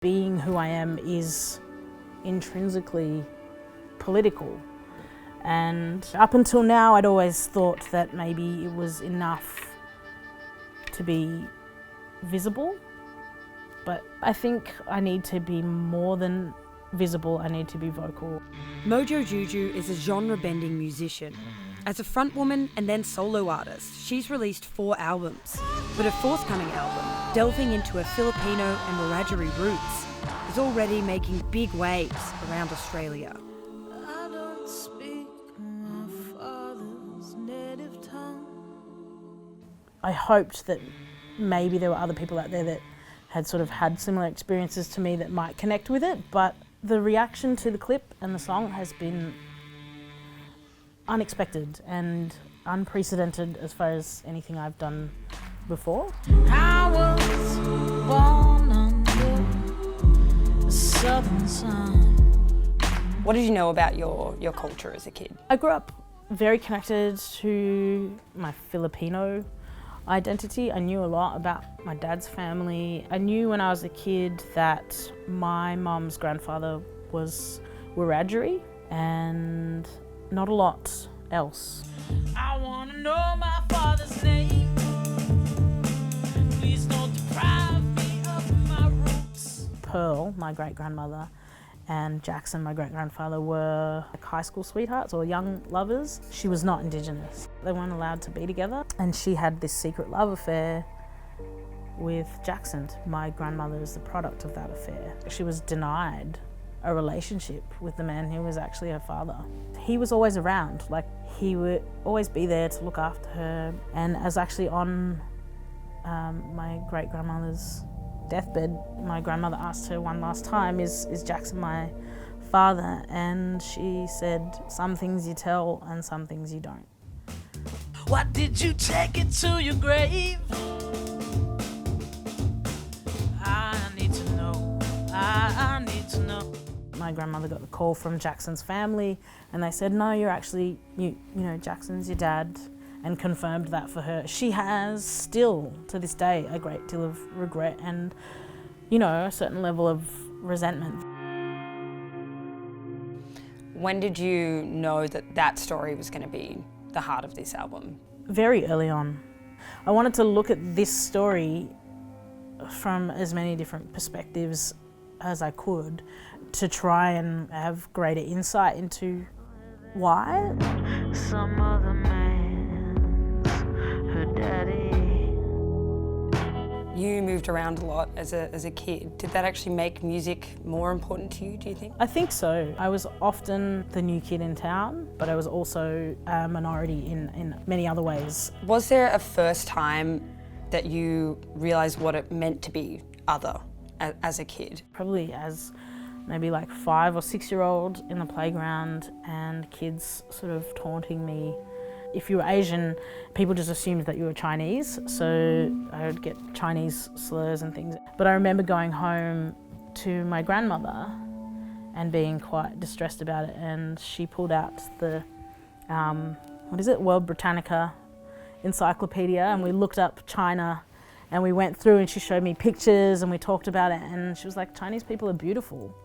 Being who I am is intrinsically political, and up until now I'd always thought that maybe it was enough to be visible, but I think I need to be more than visible, I need to be vocal. Mojo Juju is a genre-bending musician. As a frontwoman and then solo artist, she's released 4 albums. But her forthcoming album, delving into her Filipino and Wiradjuri roots, is already making big waves around Australia. I don't speak my father's native tongue. I hoped that maybe there were other people out there that had sort of had similar experiences to me that might connect with it, but the reaction to the clip and the song has been unexpected and unprecedented as far as anything I've done before. I was born under the southern sun. What did you know about your culture as a kid? I grew up very connected to my Filipino identity. I knew a lot about my dad's family. I knew when I was a kid that my mum's grandfather was Wiradjuri and not a lot else. I want to know my father's name. Please don't deprive me of my roots. Pearl, my great-grandmother, and Jackson, my great-grandfather, were like high school sweethearts or young lovers. She was not Indigenous. They weren't allowed to be together, and she had this secret love affair with Jackson. My grandmother is the product of that affair. She was denied a relationship with the man who was actually her father. He was always around, like he would always be there to look after her. And as actually on my great-grandmother's deathbed, my grandmother asked her one last time, is Jackson my father? And she said, some things you tell and some things you don't. What did you take it to your grave? I need to know. I need to know. My grandmother got the call from Jackson's family and they said, no, you're actually, you know, Jackson's your dad, and confirmed that for her. She has still, to this day, a great deal of regret and, you know, a certain level of resentment. When did you know that that story was going to be the heart of this album? Very early on. I wanted to look at this story from as many different perspectives as I could to try and have greater insight into why. Some other man's her daddy. You moved around a lot as a kid. Did that actually make music more important to you, do you think? I think so. I was often the new kid in town, but I was also a minority in many other ways. Was there a first time that you realised what it meant to be other as a kid? Probably as maybe like 5 or 6 year old in the playground and kids sort of taunting me. If you were Asian, people just assumed that you were Chinese, so I would get Chinese slurs and things. But I remember going home to my grandmother and being quite distressed about it, and she pulled out the, World Britannica encyclopedia, and we looked up China and we went through and she showed me pictures and we talked about it, and she was like, Chinese people are beautiful.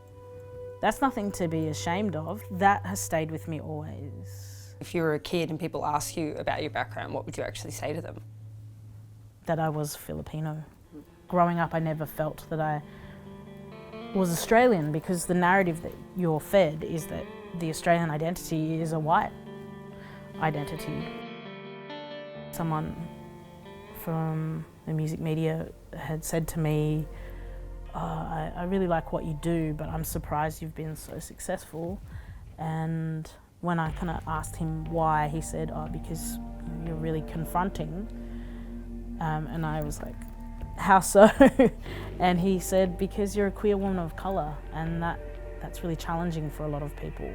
That's nothing to be ashamed of. That has stayed with me always. If you were a kid and people ask you about your background, what would you actually say to them? That I was Filipino. Growing up, I never felt that I was Australian, because the narrative that you're fed is that the Australian identity is a white identity. Someone from the music media had said to me, I really like what you do, but I'm surprised you've been so successful. And when I kind of asked him why, he said, because you're really confronting. And I was like, how so? And he said, because you're a queer woman of colour, and that's really challenging for a lot of people.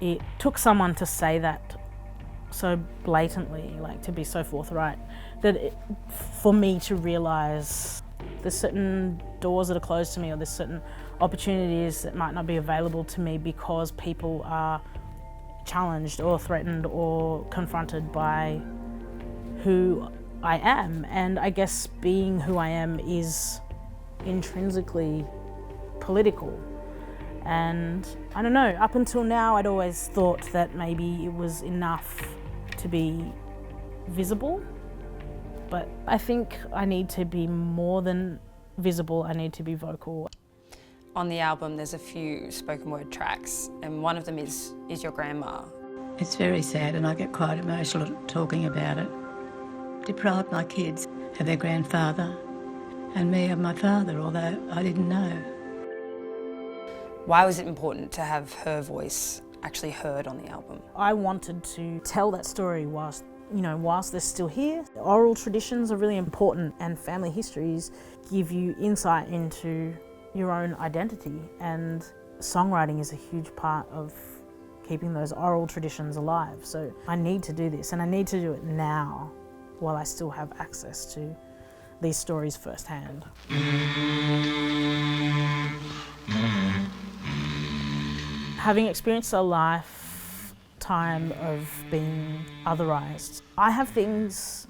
It took someone to say that so blatantly, like to be so forthright, that for me to realise there's certain doors that are closed to me, or there's certain opportunities that might not be available to me because people are challenged or threatened or confronted by who I am. And I guess being who I am is intrinsically political. And I don't know, up until now I'd always thought that maybe it was enough to be visible, but I think I need to be more than visible, I need to be vocal. On the album there's a few spoken word tracks, and one of them is Your Grandma. It's very sad and I get quite emotional talking about it. Deprived my kids of their grandfather and me of my father, although I didn't know. Why was it important to have her voice actually heard on the album? I wanted to tell that story whilst they're still here. Oral traditions are really important, and family histories give you insight into your own identity, and songwriting is a huge part of keeping those oral traditions alive. So I need to do this, and I need to do it now while I still have access to these stories firsthand. Having experienced a lifetime of being otherised, I have things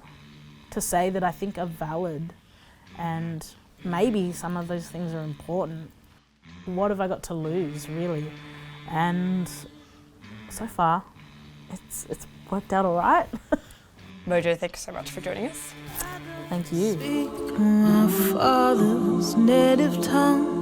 to say that I think are valid, and maybe some of those things are important. What have I got to lose, really? And so far, it's worked out all right. Mojo, thank you so much for joining us. Thank you. Speak my father's native tongue.